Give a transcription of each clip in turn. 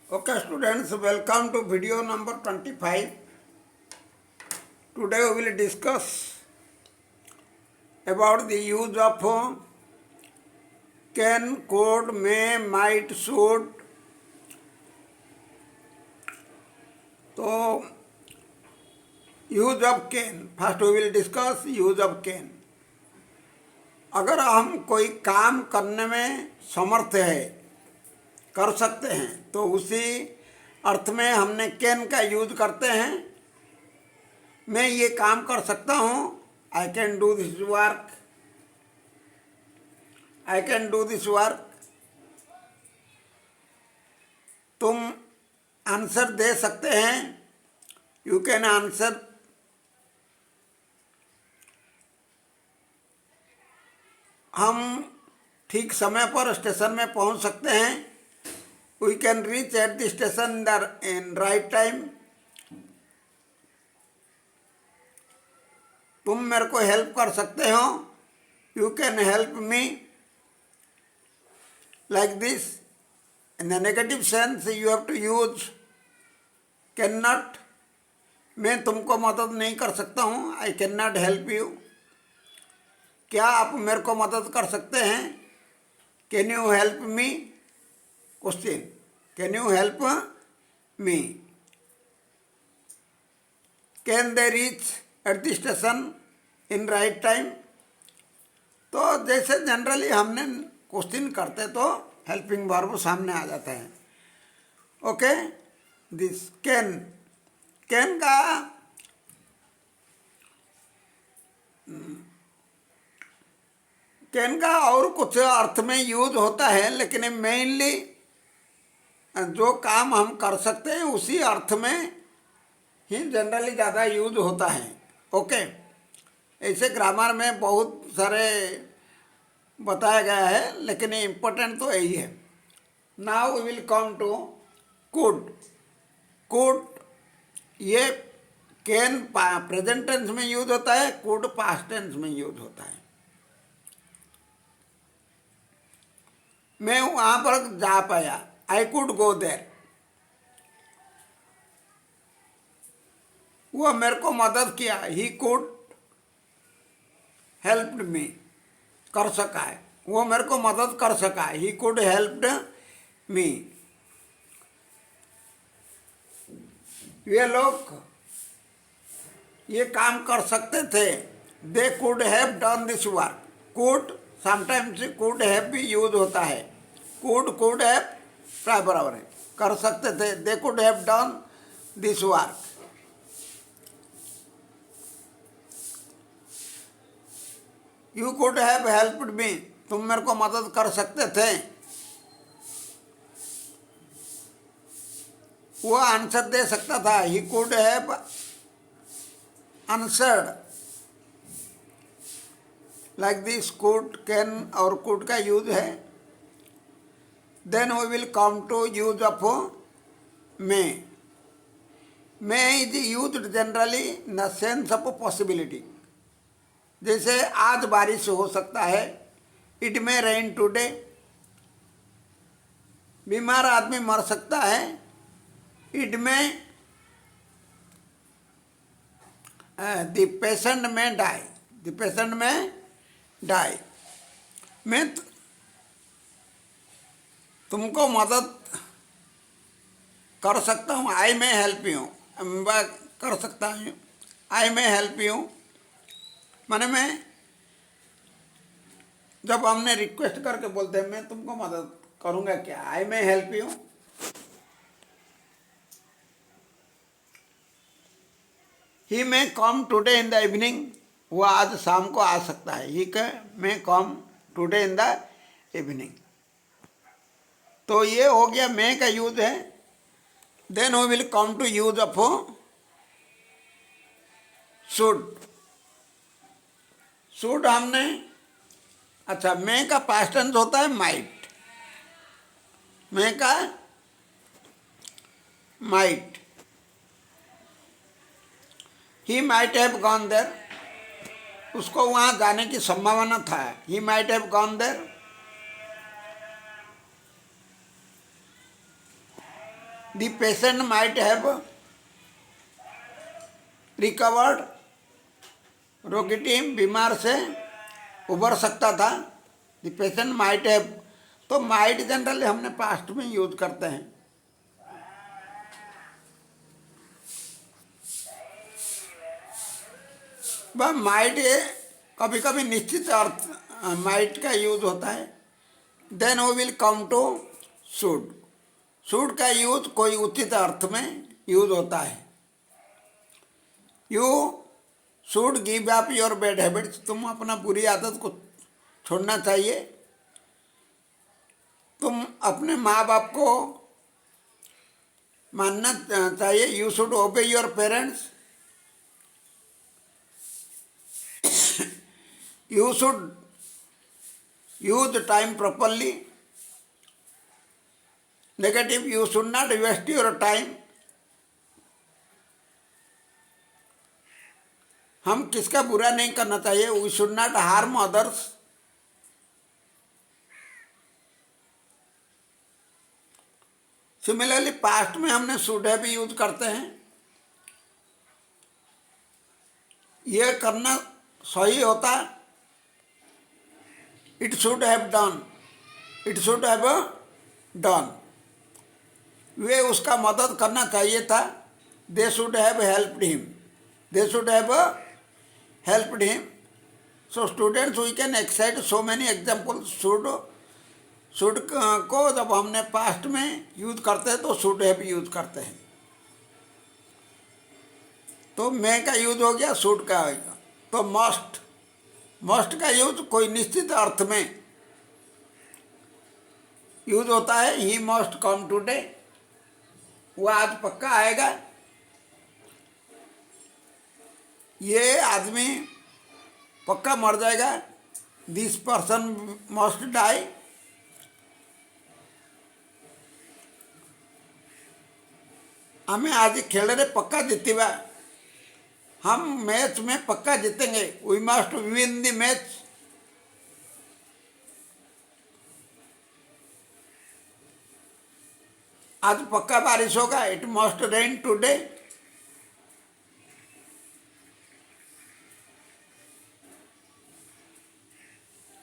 Okay students, welcome to video number 25. Today we will discuss about the use of can, could, may, might, should. तो use of can, first we will discuss use of can. अगर हम कोई काम करने में समर्थ है, कर सकते हैं, तो उसी अर्थ में हमने कैन का यूज करते हैं। मैं ये काम कर सकता हूँ, I can do this work, I can do this work. तुम आंसर दे सकते हैं, यू कैन आंसर। हम ठीक समय पर स्टेशन में पहुंच सकते हैं, we can reach at the station in right time. तुम मेरे को हेल्प कर सकते हो, you can help me. Like this, in the negative sense you have to use can not. मैं तुमको मदद नहीं कर सकता हूँ, I can not help you. क्या आप मेरे को मदद कर सकते हैं, can you help me. Question, can you help me. Can they reach at the station in right time. तो जैसे जनरली हमने क्वेश्चन करते तो हेल्पिंग वर्ब सामने आ जाता है। ओके, दिस कैन, कैन का और कुछ अर्थ में यूज होता है, लेकिन मेनली जो काम हम कर सकते हैं उसी अर्थ में ही जनरली ज़्यादा यूज होता है। ओके, ऐसे ग्रामर में बहुत सारे बताया गया है, लेकिन इम्पोर्टेंट तो यही है। Now we will come to could. Could ये कैन प्रेजेंट टेंस में यूज होता है, कुड पास्ट टेंस में यूज होता है। मैं वहां पर जा पाया, आई कुड गो देयर। वो मेरे को मदद किया, ही कुड हेल्प्ड मी, कर सका है, वो मेरे को मदद कर सका, ही कुड हेल्प्ड मी। ये लोग ये काम कर सकते थे, they could have done this work. Could sometimes could have भी यूज होता है, कुड हैव प्राय बराबर है, कर सकते थे, they could have done this work. You could have helped me, तुम मेरे को मदद कर सकते थे। वो आंसर दे सकता था, he could have answered. Like this could, can और कुड का यूज है। Then we will come to use of may. May is used generally in the sense of possibility. जैसे आज बारिश हो सकता है, इट मे रेन टुडे। बीमार आदमी मर सकता है, इट में द पेशेंट में डाई, द पेशेंट में डाई। मैं तुमको मदद कर सकता हूँ, आई में हेल्प यू, मैं कर सकता हूँ, आई में हेल्प यू। माने मैं, जब हमने रिक्वेस्ट करके बोलते हैं मैं तुमको मदद करूँगा क्या, आई में help you. He may come today in the evening, वो आज शाम को आ सकता है, he may come today in the evening. तो ये हो गया मे का यूज है। Then we will come to use of should. Should हमने, अच्छा, मे का पास्ट टेंस होता है माइट, मे का might. He might have gone there, उसको वहाँ जाने की संभावना था, he might have gone there. The patient might have recovered, रोगी टीम बीमार से उबर सकता था। द पेशेंट माइट हैव, तो माइट जनरली हमने पास्ट में यूज करते हैं। वह माइट कभी कभी निश्चित अर्थ माइट का यूज होता है। Then we will come to should. Should का यूज कोई उचित अर्थ में यूज होता है। You should give up your bad habits, तुम अपना बुरी आदत को छोड़ना चाहिए। तुम अपने माँ बाप को मानना चाहिए। You should obey your parents. You should use time properly. Negative, you should not waste your time. हम किसका बुरा नहीं करना चाहिए। We should not harm others. Similarly past में हमने शुड हैव यूज करते हैं। यह करना सही होता। It should have done, it should have done. वे उसका मदद करना चाहिए था। They should have helped him, they should have helped him. So students, we can excite so many example. Should को जब हमने पास्ट में यूज करते हैं तो शुड हैव यूज करते हैं। तो मैं का यूज हो गया, शुड का होगा। तो मस्ट, मस्ट का यूज कोई निश्चित अर्थ में यूज होता है। ही मस्ट कम टुडे, वह आज पक्का आएगा। ये आदमी पक्का मर जाएगा। This person must die. हमें आज खेल रहे पक्का जीतेगा, हम मैच में पक्का जीतेंगे। We must win the match. आज पक्का बारिश होगा। It must rain today.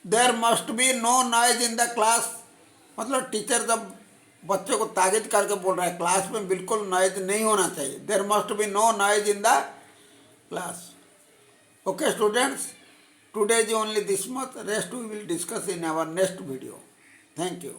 There must be no noise in the class. मतलब टीचर जब बच्चों को ताकीद करके बोल रहा है क्लास में बिल्कुल नॉइज नहीं होना चाहिए। There must be no noise in the class. Okay students, today is only this much. Rest we will discuss in our next video. Thank you.